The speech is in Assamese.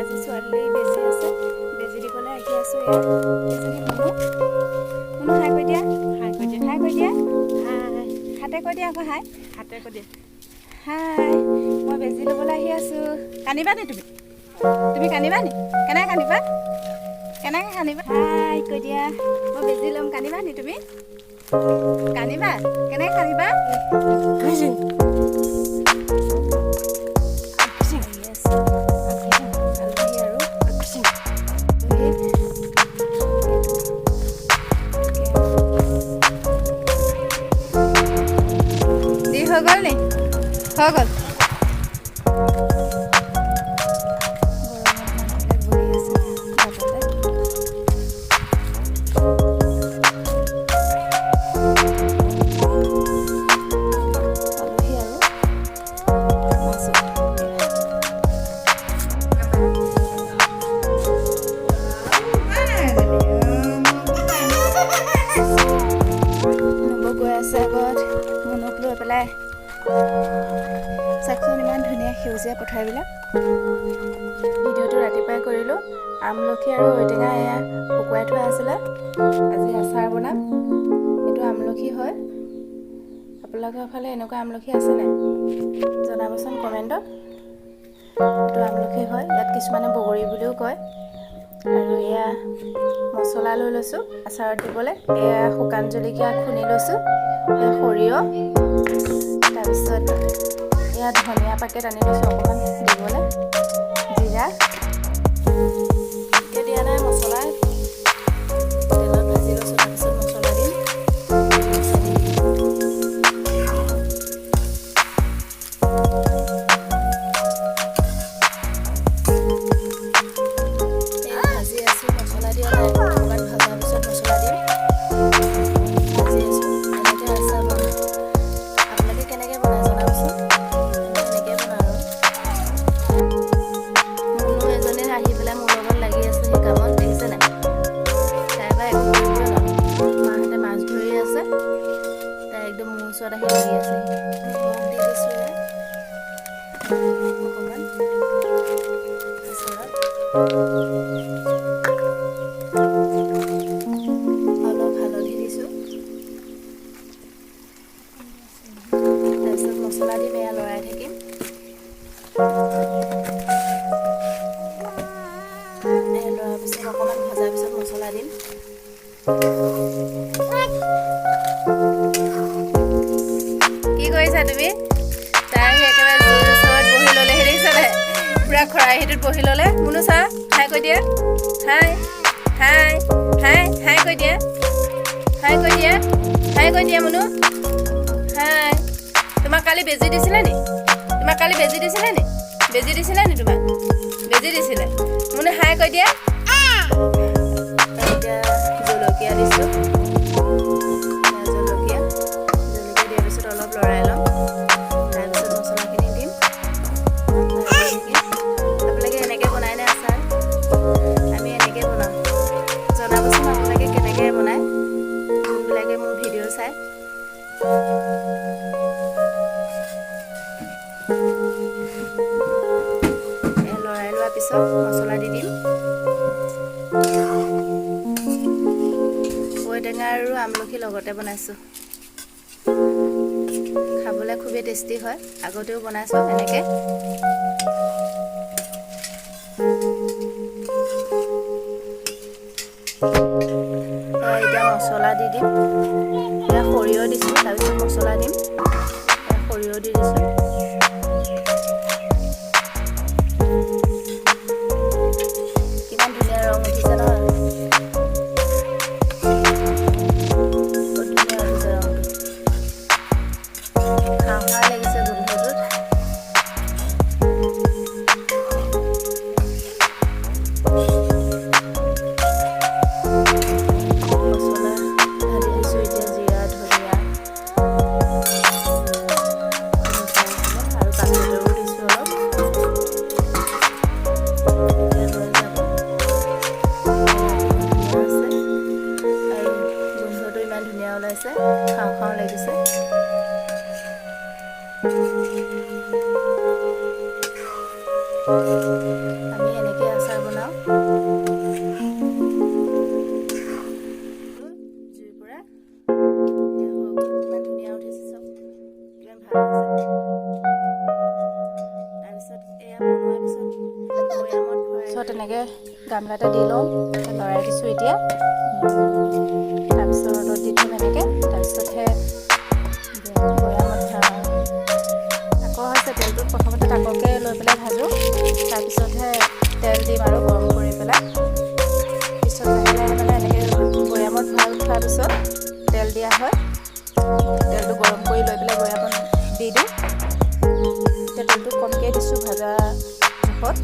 আজি ছোৱালী বেজি আছে, বেজি দিবলৈ আহি আছো। এজনী মুনু হাই কৈ দিয়া, হাই কৈ দিয়া, হাই কৈ দিয়া, হাই হাতে কৈ দিয়া আকৌ, হাই হাতে কৈ দিয়া, হাই। মই বেজি ল'বলৈ আহি আছো। কান্দিবা নি তুমি? তুমি কান্দিবা নি? কেনেকৈ কান্দিবা? কেনেকৈ কান্দিবা? হাই কৈ দিয়া। মই বেজি ল'ম, কান্দিবা নি তুমি? কান্দিবা? কেনেকৈ কান্দিবা? হৈ গ'ল নি? হৈ গ'ল। গৈ আছে আগত মুনুক লৈ পেলাই। চাওকচোন ইমান ধুনীয়া সেউজীয়া পথাৰবিলাক। ভিডিঅ'টো ৰাতিপুৱাই কৰিলোঁ। আমলখি আৰু ঔটেঙা এয়া শুকুৱাই থোৱা আছিলে, আজি আচাৰ বনাম। এইটো আমলখি হয়। আপোনালোকৰ ফালে এনেকুৱা আমলখি আছে নাই জনাবচোন কমেণ্টত। এইটো আমলখি হয়, ইয়াত কিছুমানে বগৰী বুলিও কয়। আৰু এয়া মছলা লৈ লৈছোঁ আচাৰত দিবলৈ। এয়া শুকান জলকীয়া খুন্দি লৈছোঁ, এয়া সৰিয়হ, তাৰপিছত এয়া ধনিয়া পেকেট আনি লৈছোঁ অকণমান দিবলৈ, জিৰা। এতিয়া দিয়া নাই মছলা, তেলত ভাজি লৈছোঁ, তাৰপিছত মছলা দিম। ভাজি আছোঁ, মছলা দিয়া নাই, অকণমান ভজাৰ পিছত মছলা দিম। ভাজি আছোঁ, এনেকৈ আচাৰ বনাম। আপোনালোকে কেনেকৈ বনাই জনাবচোন। এনেকৈ বনাওঁ আৰু মুনু এজনী আহি পেলাই মোৰ লগত লাগি আছে সেই কামত, দেখিছে নাই? তাই বা একো কৰিবই নহয়, মাহঁতে মাছ ধৰি আছে, তাই একদম মোৰ ওচৰত আহি লাগি আছে। নিমখ দি দিছোঁ অকণমান আচাৰত, অলপ হালধি দিছোঁ, তাৰপিছত মছলা দিম। এয়া লৰাই থাকিম। লৰাৰ পিছত অকণমান ভজাৰ পিছত মছলা দিম। কি কৰিছা তুমি? তাই একেবাৰে জুইৰ ওচৰত বহি ল'লেহি, দেখিছা নাই? পূৰা খৰাহীটোত বহি ল'লে। মুনু চা, হাই কৈ দিয়া, হাই হাই হাই হাই কৈ দিয়া, হাই কৈ দিয়া, হাই কৈ দিয়া মুনু, হাই। তোমাক কালি বেজি দিছিলে নি? তোমাক কালি বেজি দিছিলে নি? বেজি দিছিলে নি তোমাক? বেজি দিছিলে। মুনু হাই কৈ দিয়া। এতিয়া জলকীয়া দিছোঁ, জলকীয়া দিয়াৰ পিছত অলপ লৰাই ল'ম, তাৰপিছত মছলাখিনি দিম। আপোনালোকে এনেকৈ বনাই নে আচাৰ? আমি এনেকৈ বনাওঁ। জনাবচোন আপোনালোকে কেনেকৈ বনায়, যোনবিলাকে মোৰ ভিডিঅ' চায়। লৰাই লোৱাৰ পিছত মছলা দি দিম। ঔটেঙা আৰু আমলখি লগতে বনাইছোঁ, খাবলৈ খুবেই টেষ্টি হয়। আগতেও বনাইছোঁ এনেকৈ। দিম। এতিয়া সৰিয়হ দিছোঁ, তাৰপিছত মছলা দিম। সৰিয়হ দি দিছোঁ। কিমান ধুনীয়া ৰং উঠিছে নহয়। বহুত ধুনীয়া উঠিছে ৰংটো। খাওঁ খাওঁ লাগিছে গোন্ধটোত। মছলা ঢালি দিছোঁ এতিয়া, জিৰা ধনিয়া আৰু কাঠেও দিছোঁ অলপ। এতিয়া হৈ যাব। ধুনীয়া আছে আৰু গোন্ধটো ইমান ধুনীয়া ওলাইছে, খাওঁ খাওঁ লাগিছে। আমি এনেকৈ আচাৰ বনাওঁ। জুইৰ পৰা ইমান ধুনীয়া উঠিছে, চব কিমান ভাল হৈছে। তাৰপিছত এয়া বনোৱাৰ পিছত বৈয়ামত ভৰাই তেনেকৈ গামলাতে দি লওঁ, লৰাই দিছোঁ এতিয়া। তাৰপিছত ৰ'দত দি থ'ম এনেকৈ, তাৰপিছতহে বৈয়ামত ভৰাম আৰু। তাকৰ হৈছে তেলটোত প্ৰথমতে তাকৰকৈ লৈ পেলাই ভাজোঁ, তাৰপিছতহে তেল দিম আৰু গৰম কৰি পেলাই। পিছত লাহে লাহে মানে এনেকৈ বৈয়ামত ভৰাই থোৱাৰ পিছত তেল দিয়া হয়। তেলটো গৰম কৰি লৈ পেলাই বৈয়ামত দি দিওঁ। এতিয়া তেলটো কমকৈ দিছোঁ ভাজা জোখত।